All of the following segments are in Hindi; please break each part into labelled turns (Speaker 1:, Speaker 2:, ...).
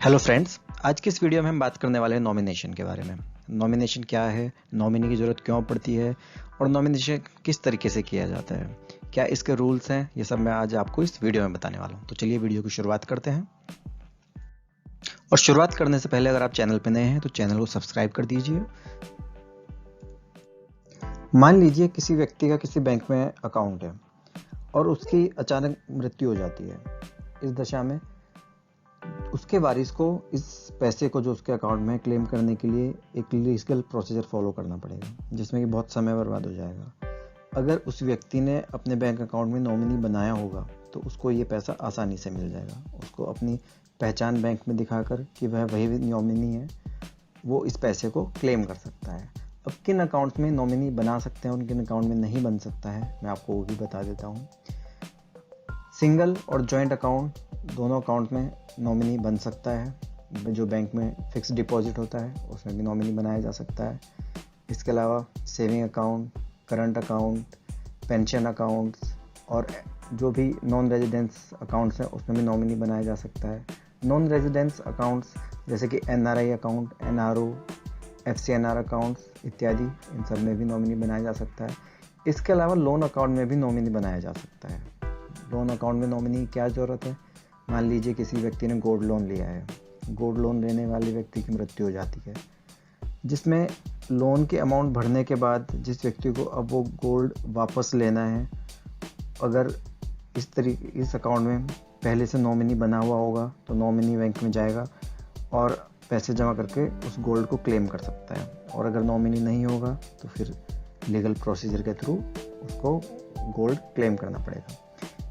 Speaker 1: हेलो फ्रेंड्स, आज की इस वीडियो में हम बात करने वाले हैं नॉमिनेशन के बारे में। नॉमिनेशन क्या है, नॉमिनी की ज़रूरत क्यों पड़ती है और नॉमिनेशन किस तरीके से किया जाता है, क्या इसके रूल्स हैं, ये सब मैं आज आपको इस वीडियो में बताने वाला हूँ। तो चलिए वीडियो की शुरुआत करते हैं। और शुरुआत करने से पहले अगर आप चैनल पर नए हैं तो चैनल को सब्सक्राइब कर दीजिए। मान लीजिए किसी व्यक्ति का किसी बैंक में अकाउंट है और उसकी अचानक मृत्यु हो जाती है। इस दशा में उसके वारिस को इस पैसे को जो उसके अकाउंट में क्लेम करने के लिए एक लीगल प्रोसीजर फॉलो करना पड़ेगा, जिसमें कि बहुत समय बर्बाद हो जाएगा। अगर उस व्यक्ति ने अपने बैंक अकाउंट में नॉमिनी बनाया होगा तो उसको ये पैसा आसानी से मिल जाएगा। उसको अपनी पहचान बैंक में दिखाकर कि वह वही नॉमिनी है, वो इस पैसे को क्लेम कर सकता है। अब किन अकाउंट्स में नॉमिनी बना सकते हैं और किन अकाउंट में नहीं बन सकता है, मैं आपको वो भी बता देता हूँ। सिंगल और जॉइंट अकाउंट, दोनों अकाउंट में नॉमिनी बन सकता है। जो बैंक में फिक्स डिपॉजिट होता है उसमें भी नॉमिनी बनाया जा सकता है। इसके अलावा saving account, current account, pension accounts और जो भी नॉन रेजिडेंस अकाउंट्स हैं उसमें भी नॉमिनी बनाया जा सकता है। नॉन रेजिडेंस अकाउंट्स जैसे कि NRI account, NRO, FCNR accounts इत्यादि, इन सब में भी नॉमिनी बनाया जा सकता है। इसके अलावा लोन अकाउंट में भी नॉमिनी बनाया जा सकता है। लोन अकाउंट में नॉमिनी क्या ज़रूरत है? मान लीजिए किसी व्यक्ति ने गोल्ड लोन लिया है। गोल्ड लोन लेने वाले व्यक्ति की मृत्यु हो जाती है, जिसमें लोन के अमाउंट भरने के बाद जिस व्यक्ति को अब वो गोल्ड वापस लेना है, अगर इस अकाउंट में पहले से नॉमिनी बना हुआ होगा तो नॉमिनी बैंक में जाएगा और पैसे जमा करके उस गोल्ड को क्लेम कर सकता है। और अगर नॉमिनी नहीं होगा तो फिर लीगल प्रोसीजर के थ्रू उसको गोल्ड क्लेम करना पड़ेगा।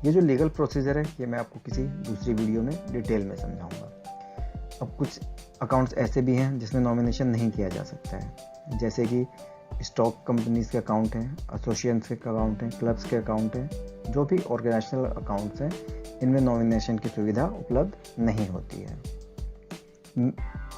Speaker 1: ये जो लीगल प्रोसीजर है ये मैं आपको किसी दूसरी वीडियो में डिटेल में समझाऊंगा। अब कुछ अकाउंट्स ऐसे भी हैं जिसमें नॉमिनेशन नहीं किया जा सकता है, जैसे कि स्टॉक कंपनीज के अकाउंट हैं, एसोसिएशंस के अकाउंट हैं, क्लब्स के अकाउंट हैं। जो भी ऑर्गेनाइजेशनल अकाउंट्स हैं इनमें नॉमिनेशन की सुविधा उपलब्ध नहीं होती है।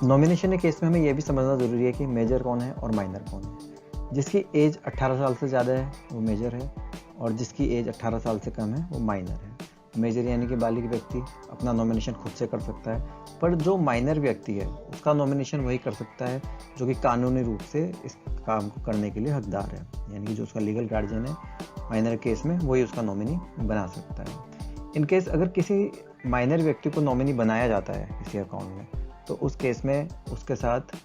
Speaker 1: नॉमिनेशन के केस में हमें यह भी समझना ज़रूरी है कि मेजर कौन है और माइनर कौन है। जिसकी एज 18 साल से ज़्यादा है वो मेजर है और जिसकी एज 18 साल से कम है वो माइनर है। मेजर यानी कि बालिग व्यक्ति अपना नॉमिनेशन खुद से कर सकता है, पर जो माइनर व्यक्ति है उसका नॉमिनेशन वही कर सकता है जो कि कानूनी रूप से इस काम को करने के लिए हकदार है, यानी कि जो उसका लीगल गार्जियन है माइनर केस में वही उसका नॉमिनी बना सकता है। इन केस अगर किसी माइनर व्यक्ति को नॉमिनी बनाया जाता है किसी अकाउंट में तो उस केस में उसके साथ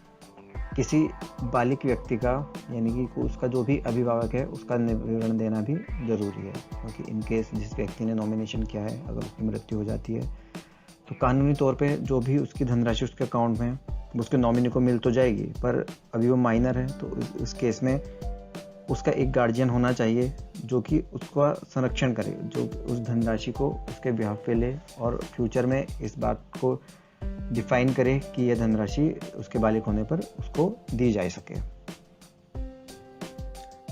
Speaker 1: किसी बालिग व्यक्ति का यानी कि उसका जो भी अभिभावक है उसका विवरण देना भी जरूरी है, क्योंकि इन केस जिस व्यक्ति ने नॉमिनेशन किया है अगर उसकी मृत्यु हो जाती है तो कानूनी तौर पे जो भी उसकी धनराशि उसके अकाउंट में उसके नॉमिनी को मिल तो जाएगी, पर अभी वो माइनर है तो इस केस में उसका एक गार्जियन होना चाहिए जो कि उसका संरक्षण करे, जो उस धनराशि को उसके बिहाफ पे ले और फ्यूचर में इस बात को डिफाइन करे कि यह धनराशि उसके बालिग होने पर उसको दी जा सके।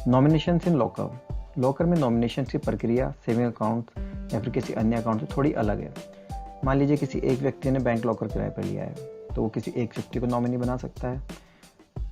Speaker 1: नॉमिनेशन इन लॉकर। लॉकर में नॉमिनेशन की प्रक्रिया सेविंग अकाउंट या फिर किसी अन्य अकाउंट से थोड़ी अलग है। मान लीजिए किसी एक व्यक्ति ने बैंक लॉकर किराए पर लिया है तो वो किसी एक व्यक्ति को नॉमिनी बना सकता है।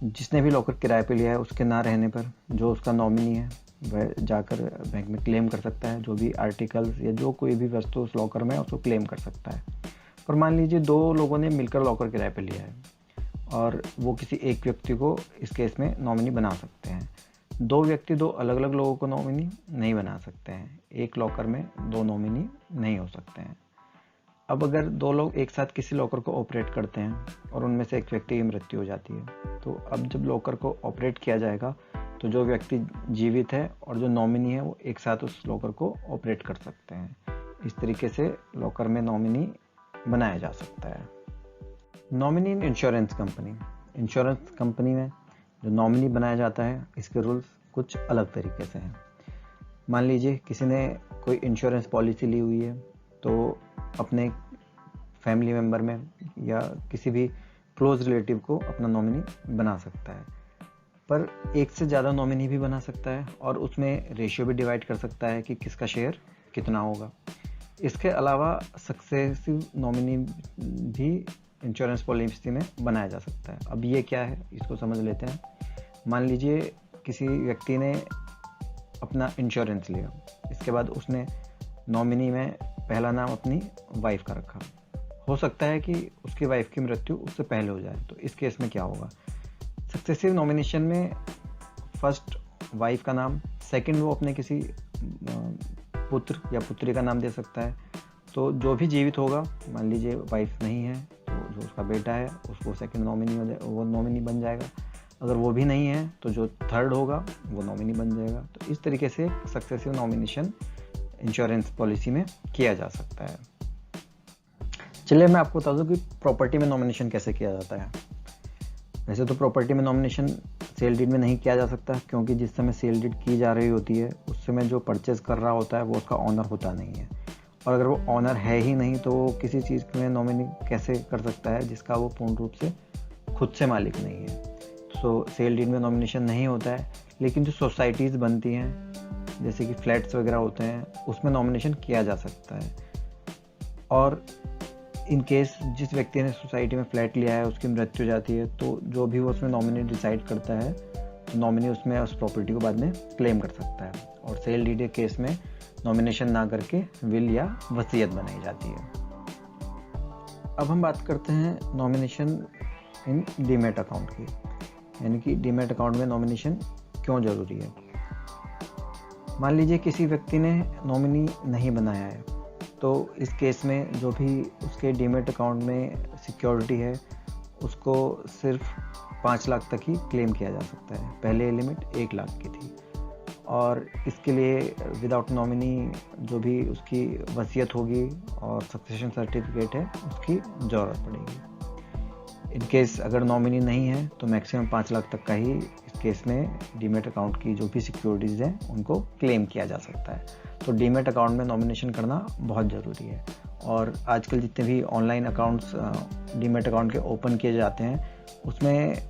Speaker 1: जिसने भी लॉकर किराए पर लिया है उसके ना रहने पर जो उसका नॉमिनी है वह जाकर बैंक में क्लेम कर सकता है। जो भी आर्टिकल्स या जो कोई भी वस्तु उस लॉकर में उसको क्लेम कर सकता है। पर मान लीजिए दो लोगों ने मिलकर लॉकर किराए पर लिया है और वो किसी एक व्यक्ति को इस केस में नॉमिनी बना सकते हैं। दो व्यक्ति दो अलग अलग लोगों को नॉमिनी नहीं बना सकते हैं। एक लॉकर में दो नॉमिनी नहीं हो सकते हैं। अब अगर दो लोग एक साथ किसी लॉकर को ऑपरेट करते हैं और उनमें से एक व्यक्ति की मृत्यु हो जाती है तो अब जब लॉकर को ऑपरेट किया जाएगा तो जो व्यक्ति जीवित है और जो नॉमिनी है वो एक साथ उस लॉकर को ऑपरेट कर सकते हैं। इस तरीके से लॉकर में नॉमिनी बनाया जा सकता है। Nominee in insurance company. Insurance company में जो नॉमिनी बनाया जाता है इसके रूल्स कुछ अलग तरीके से हैं। मान लीजिए किसी ने कोई इंश्योरेंस पॉलिसी ली हुई है तो अपने फैमिली मेम्बर में या किसी भी क्लोज रिलेटिव को अपना नॉमिनी बना सकता है, पर एक से ज़्यादा नॉमिनी भी बना सकता है और उसमें रेशियो भी डिवाइड कर सकता है कि किसका शेयर कितना होगा। इसके अलावा सक्सेसिव नॉमिनी भी इंश्योरेंस पॉलिसी में बनाया जा सकता है। अब ये क्या है इसको समझ लेते हैं। मान लीजिए किसी व्यक्ति ने अपना इंश्योरेंस लिया, इसके बाद उसने नॉमिनी में पहला नाम अपनी वाइफ का रखा हो सकता है कि उसकी वाइफ की मृत्यु उससे पहले हो जाए। तो इस केस में क्या होगा? सक्सेसिव नॉमिनेशन में फर्स्ट वाइफ का नाम, सेकंड वो अपने किसी पुत्र या पुत्री का नाम दे सकता है। तो जो भी जीवित होगा, मान लीजिए वाइफ नहीं है तो जो उसका बेटा है उसको सेकंड नॉमिनी वो नॉमिनी बन जाएगा। अगर वो भी नहीं है तो जो थर्ड होगा वो नॉमिनी बन जाएगा। तो इस तरीके से सक्सेसिव नॉमिनेशन इंश्योरेंस पॉलिसी में किया जा सकता है। चलिए मैं आपको बता दूं कि प्रॉपर्टी में नॉमिनेशन कैसे किया जाता है। वैसे तो प्रॉपर्टी में नॉमिनेशन सेल डीड में नहीं किया जा सकता, क्योंकि जिस समय सेल डीड की जा रही होती है उस समय जो परचेज कर रहा होता है वो उसका ऑनर होता नहीं है। और अगर वो ऑनर है ही नहीं तो वो किसी चीज़ में नॉमिनी कैसे कर सकता है जिसका वो पूर्ण रूप से खुद से मालिक नहीं है। सो सेल डीड में नॉमिनेशन नहीं होता है। लेकिन जो सोसाइटीज़ बनती हैं, जैसे कि फ्लैट्स वगैरह होते हैं, उसमें नॉमिनेशन किया जा सकता है। और इन केस जिस व्यक्ति ने सोसाइटी में फ्लैट लिया है उसकी मृत्यु हो जाती है, तो जो भी वो उसमें नॉमिनी डिसाइड करता है तो नॉमिनी उसमें उस प्रॉपर्टी को बाद में क्लेम कर सकता है। और सेल डीड केस में नॉमिनेशन ना करके विल या वसीयत बनाई जाती है। अब हम बात करते हैं नॉमिनेशन इन डीमैट अकाउंट की, यानी कि डीमैट अकाउंट में नॉमिनेशन क्यों ज़रूरी है। मान लीजिए किसी व्यक्ति ने नॉमिनी नहीं बनाया है, तो इस केस में जो भी उसके डीमैट अकाउंट में सिक्योरिटी है उसको सिर्फ 5 लाख तक ही क्लेम किया जा सकता है। पहले लिमिट 1 लाख की थी। और इसके लिए विदाउट नॉमिनी जो भी उसकी वसीयत होगी और सक्सेशन सर्टिफिकेट है उसकी ज़रूरत पड़ेगी। इन केस अगर नॉमिनी नहीं है तो मैक्सिमम 5 लाख तक का ही इस केस में डीमैट अकाउंट की जो भी सिक्योरिटीज़ हैं उनको क्लेम किया जा सकता है। तो डीमैट अकाउंट में नॉमिनेशन करना बहुत ज़रूरी है। और आजकल जितने भी ऑनलाइन अकाउंट्स डीमैट अकाउंट के ओपन किए जाते हैं उसमें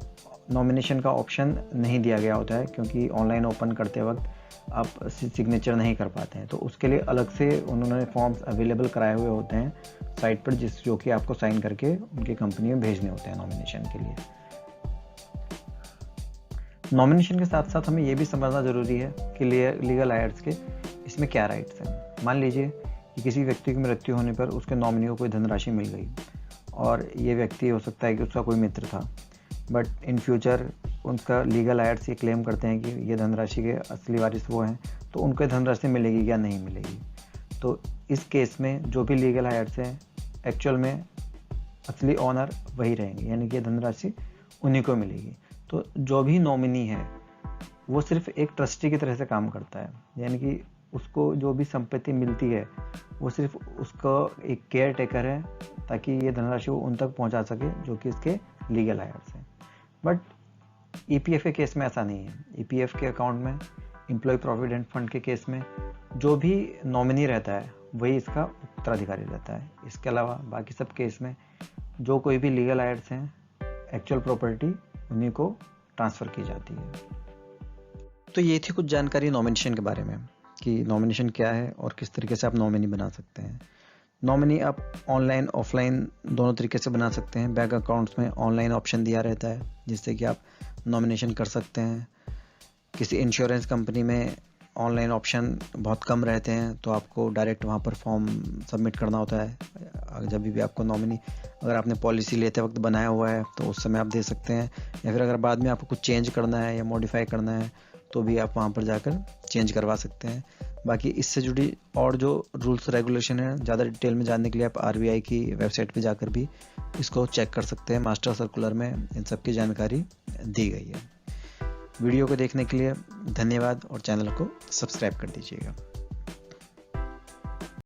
Speaker 1: नॉमिनेशन का ऑप्शन नहीं दिया गया होता है, क्योंकि ऑनलाइन ओपन करते वक्त आप सिग्नेचर नहीं कर पाते हैं। तो उसके लिए अलग से उन्होंने फॉर्म्स अवेलेबल कराए हुए होते हैं साइट पर, जो कि आपको साइन करके उनकी कंपनी में भेजने होते हैं नॉमिनेशन के लिए। नॉमिनेशन के साथ साथ हमें ये भी समझना ज़रूरी है कि लीगल हायर्स के इसमें क्या राइट्स हैं। मान लीजिए कि किसी व्यक्ति की मृत्यु होने पर उसके नॉमिनी को कोई धनराशि मिल गई, और ये व्यक्ति हो सकता है कि उसका कोई मित्र था, बट इन फ्यूचर उनका लीगल हायर्स ये क्लेम करते हैं कि ये धनराशि के असली वारिस वो हैं, तो उनको धनराशि मिलेगी या नहीं मिलेगी। तो इस केस में जो भी लीगल हायर्स हैं एक्चुअल में असली ऑनर वही रहेंगे, यानी कि धनराशि उन्हीं को मिलेगी। तो जो भी नॉमिनी है वो सिर्फ एक ट्रस्टी की तरह से काम करता है, यानी कि उसको जो भी संपत्ति मिलती है वो सिर्फ उसका एक केयर टेकर है, ताकि ये धनराशि वो उन तक पहुंचा सके जो कि इसके लीगल हायर्स हैं। बट ईपीएफ के केस में ऐसा नहीं है। ईपीएफ के अकाउंट में, एम्प्लॉय प्रोविडेंट फंड के केस में जो भी नॉमिनी रहता है वही इसका उत्तराधिकारी रहता है। इसके अलावा बाकी सब केस में जो कोई भी लीगल हायर्स हैं एक्चुअल प्रॉपर्टी उन्हीं को ट्रांसफ़र की जाती है। तो ये थी कुछ जानकारी नॉमिनेशन के बारे में कि नॉमिनेशन क्या है और किस तरीके से आप नॉमिनी बना सकते हैं। नॉमिनी आप ऑनलाइन ऑफलाइन दोनों तरीके से बना सकते हैं। बैंक अकाउंट्स में ऑनलाइन ऑप्शन दिया रहता है जिससे कि आप नॉमिनेशन कर सकते हैं। किसी इंश्योरेंस कंपनी में ऑनलाइन ऑप्शन बहुत कम रहते हैं, तो आपको डायरेक्ट वहाँ पर फॉर्म सबमिट करना होता है। जब भी आपको नॉमिनी अगर आपने पॉलिसी लेते वक्त बनाया हुआ है तो उस समय आप दे सकते हैं, या फिर अगर बाद में आपको कुछ चेंज करना है या मॉडिफाई करना है तो भी आप वहाँ पर जाकर चेंज करवा सकते हैं। बाकी इससे जुड़ी और जो रूल्स रेगुलेशन है ज़्यादा डिटेल में जानने के लिए आप आरबीआई की वेबसाइट पे जाकर भी इसको चेक कर सकते हैं। मास्टर सर्कुलर में इन सब की जानकारी दी गई है। वीडियो को देखने के लिए धन्यवाद और चैनल को सब्सक्राइब कर दीजिएगा।